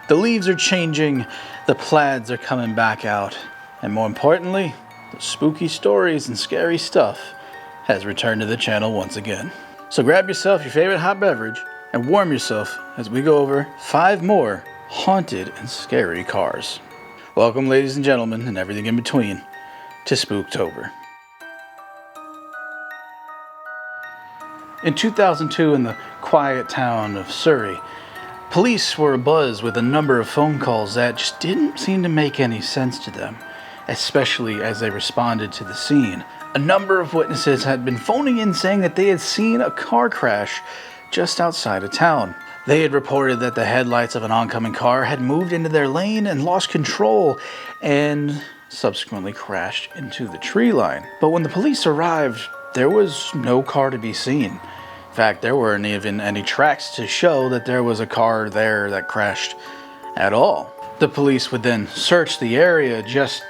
The leaves are changing, the plaids are coming back out, and more importantly, the spooky stories and scary stuff has returned to the channel once again. So grab yourself your favorite hot beverage and warm yourself as we go over 5 more haunted and scary cars. Welcome, ladies and gentlemen, and everything in between, to Spooktober. In 2002, in the quiet town of Surrey, police were abuzz with a number of phone calls that just didn't seem to make any sense to them, especially as they responded to the scene. A number of witnesses had been phoning in saying that they had seen a car crash just outside of town. They had reported that the headlights of an oncoming car had moved into their lane and lost control and subsequently crashed into the tree line. But when the police arrived, there was no car to be seen. In fact, there weren't even any tracks to show that there was a car there that crashed at all. The police would then search the area just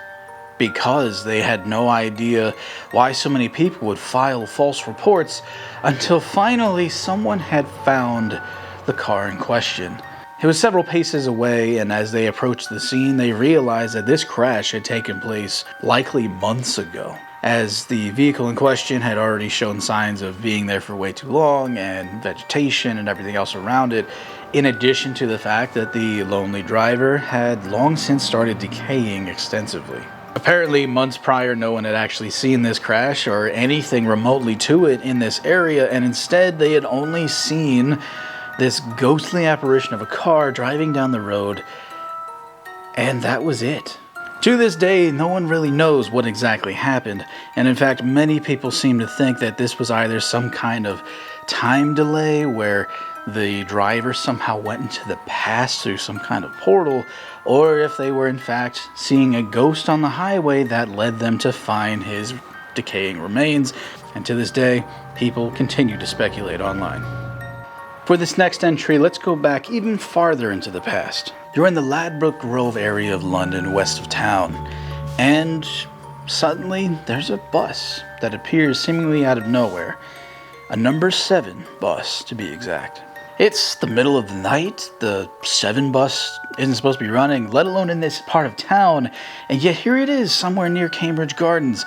because they had no idea why so many people would file false reports until finally someone had found the car in question. It was several paces away, and as they approached the scene, they realized that this crash had taken place likely months ago, as the vehicle in question had already shown signs of being there for way too long and vegetation and everything else around it, in addition to the fact that the lonely driver had long since started decaying extensively. Apparently, months prior, no one had actually seen this crash or anything remotely to it in this area, and instead they had only seen this ghostly apparition of a car driving down the road, and that was it. To this day, no one really knows what exactly happened, and in fact, many people seem to think that this was either some kind of time delay where the driver somehow went into the past through some kind of portal, or if they were in fact seeing a ghost on the highway that led them to find his decaying remains, and to this day, people continue to speculate online. For this next entry, let's go back even farther into the past. You're in the Ladbroke Grove area of London, west of town, and suddenly there's a bus that appears seemingly out of nowhere. A number 7 bus, to be exact. It's the middle of the night, the 7 bus isn't supposed to be running, let alone in this part of town, and yet here it is somewhere near Cambridge Gardens,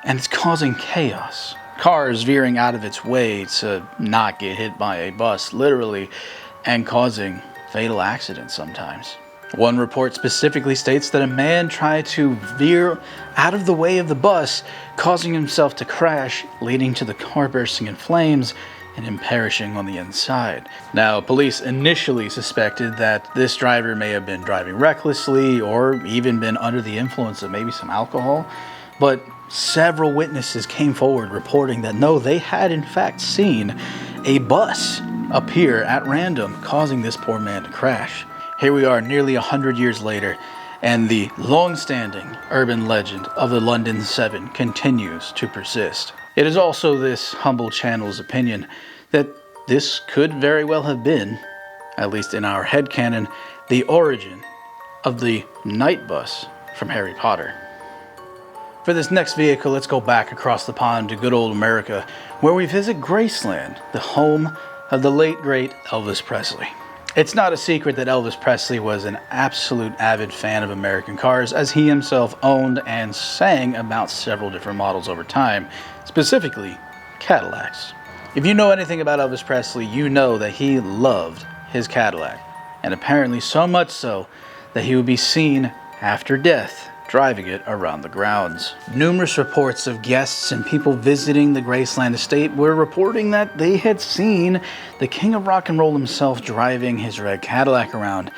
and it's causing chaos. Cars veering out of its way to not get hit by a bus, literally, and causing fatal accidents sometimes. One report specifically states that a man tried to veer out of the way of the bus, causing himself to crash, leading to the car bursting in flames and him perishing on the inside. Now, police initially suspected that this driver may have been driving recklessly or even been under the influence of maybe some alcohol, but several witnesses came forward reporting that no, they had in fact seen a bus appear at random, causing this poor man to crash. Here we are nearly 100 years later, and the long-standing urban legend of the London 7 continues to persist. It is also this humble channel's opinion that this could very well have been, at least in our headcanon, the origin of the night bus from Harry Potter. For this next vehicle, let's go back across the pond to good old America, where we visit Graceland, the home of the late great Elvis Presley. It's not a secret that Elvis Presley was an absolute avid fan of American cars, as he himself owned and sang about several different models over time, specifically Cadillacs. If you know anything about Elvis Presley, you know that he loved his Cadillac, and apparently so much so that he would be seen after death driving it around the grounds. Numerous reports of guests and people visiting the Graceland estate were reporting that they had seen the king of rock and roll himself driving his red Cadillac around.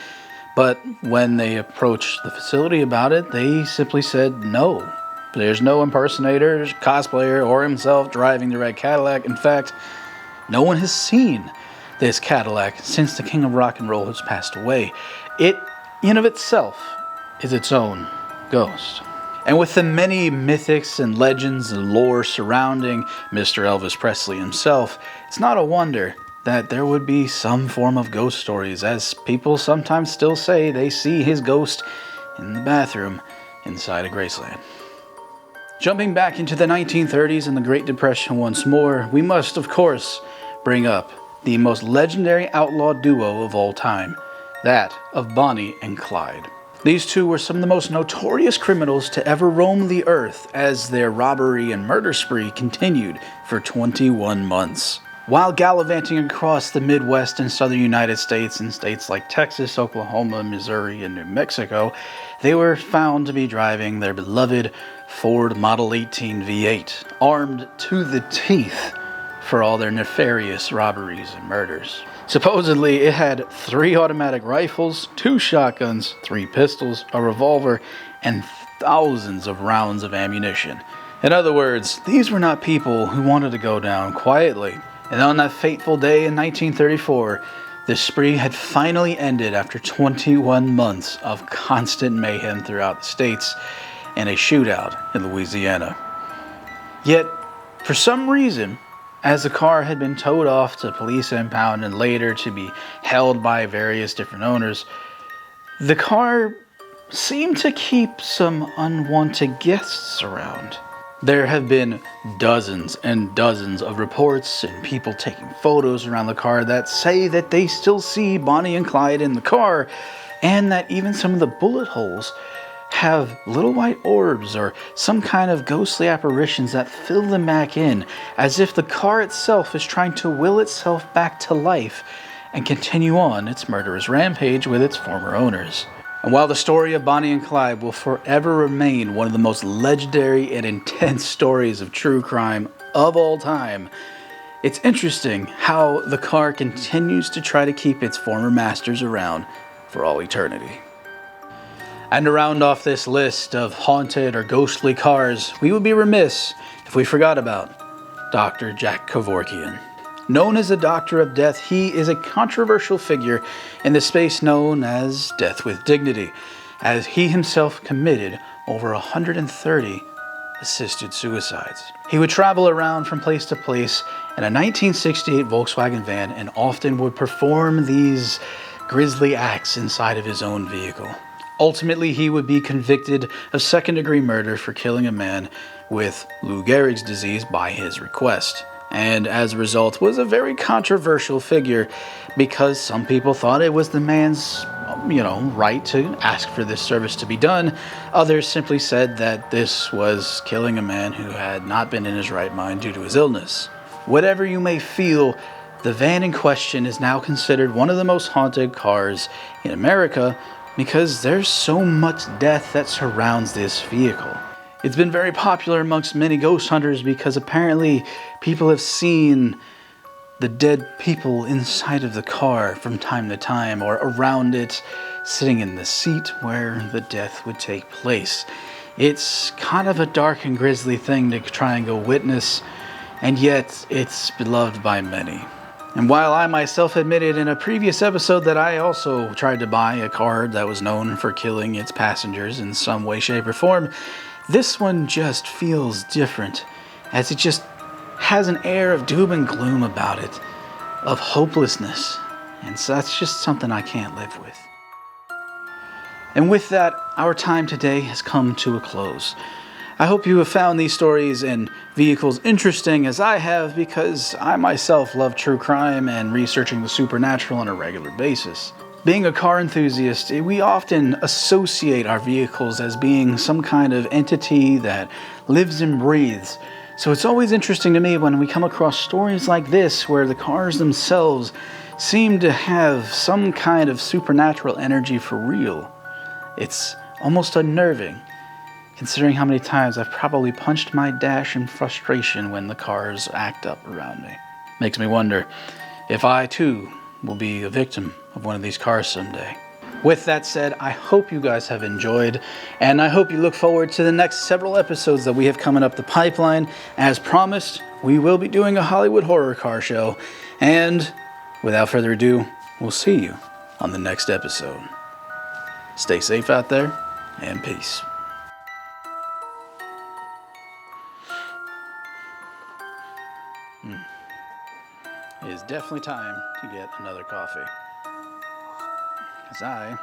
But when they approached the facility about it, they simply said no. There's no impersonator, cosplayer, or himself driving the red Cadillac. In fact, no one has seen this Cadillac since the king of rock and roll has passed away. It, in of itself, is its own ghost. And with the many mythics and legends and lore surrounding Mr. Elvis Presley himself, it's not a wonder that there would be some form of ghost stories, as people sometimes still say they see his ghost in the bathroom inside of Graceland. Jumping back into the 1930s and the Great Depression once more, we must, of course, bring up the most legendary outlaw duo of all time, that of Bonnie and Clyde. These two were some of the most notorious criminals to ever roam the earth as their robbery and murder spree continued for 21 months. While gallivanting across the Midwest and southern United States in states like Texas, Oklahoma, Missouri, and New Mexico, they were found to be driving their beloved Ford Model 18 V8, armed to the teeth for all their nefarious robberies and murders. Supposedly, it had 3 automatic rifles, 2 shotguns, 3 pistols, a revolver, and thousands of rounds of ammunition. In other words, these were not people who wanted to go down quietly. And on that fateful day in 1934, the spree had finally ended after 21 months of constant mayhem throughout the states and a shootout in Louisiana. Yet, for some reason, as the car had been towed off to police impound and later to be held by various different owners, the car seemed to keep some unwanted guests around. There have been dozens and dozens of reports and people taking photos around the car that say that they still see Bonnie and Clyde in the car, and that even some of the bullet holes have little white orbs or some kind of ghostly apparitions that fill them back in, as if the car itself is trying to will itself back to life and continue on its murderous rampage with its former owners. And while the story of Bonnie and Clyde will forever remain one of the most legendary and intense stories of true crime of all time, it's interesting how the car continues to try to keep its former masters around for all eternity. And to round off this list of haunted or ghostly cars, we would be remiss if we forgot about Dr. Jack Kevorkian. Known as the Doctor of Death, he is a controversial figure in the space known as Death with Dignity, as he himself committed over 130 assisted suicides. He would travel around from place to place in a 1968 Volkswagen van and often would perform these grisly acts inside of his own vehicle. Ultimately, he would be convicted of second-degree murder for killing a man with Lou Gehrig's disease by his request, and as a result was a very controversial figure because some people thought it was the man's, right to ask for this service to be done. Others simply said that this was killing a man who had not been in his right mind due to his illness. Whatever you may feel, the van in question is now considered one of the most haunted cars in America because there's so much death that surrounds this vehicle. It's been very popular amongst many ghost hunters because apparently people have seen the dead people inside of the car from time to time or around it, sitting in the seat where the death would take place. It's kind of a dark and grisly thing to try and go witness, and yet it's beloved by many. And while I myself admitted in a previous episode that I also tried to buy a car that was known for killing its passengers in some way, shape, or form, this one just feels different, as it just has an air of doom and gloom about it, of hopelessness, and so that's just something I can't live with. And with that, our time today has come to a close. I hope you have found these stories and vehicles interesting as I have, because I myself love true crime and researching the supernatural on a regular basis. Being a car enthusiast, we often associate our vehicles as being some kind of entity that lives and breathes. So it's always interesting to me when we come across stories like this where the cars themselves seem to have some kind of supernatural energy for real. It's almost unnerving, considering how many times I've probably punched my dash in frustration when the cars act up around me. Makes me wonder if I too will be a victim of one of these cars someday. With that said, I hope you guys have enjoyed, and I hope you look forward to the next several episodes that we have coming up the pipeline. As promised, we will be doing a Hollywood horror car show, and without further ado, we'll see you on the next episode. Stay safe out there, and peace. It is definitely time to get another coffee, 'cause I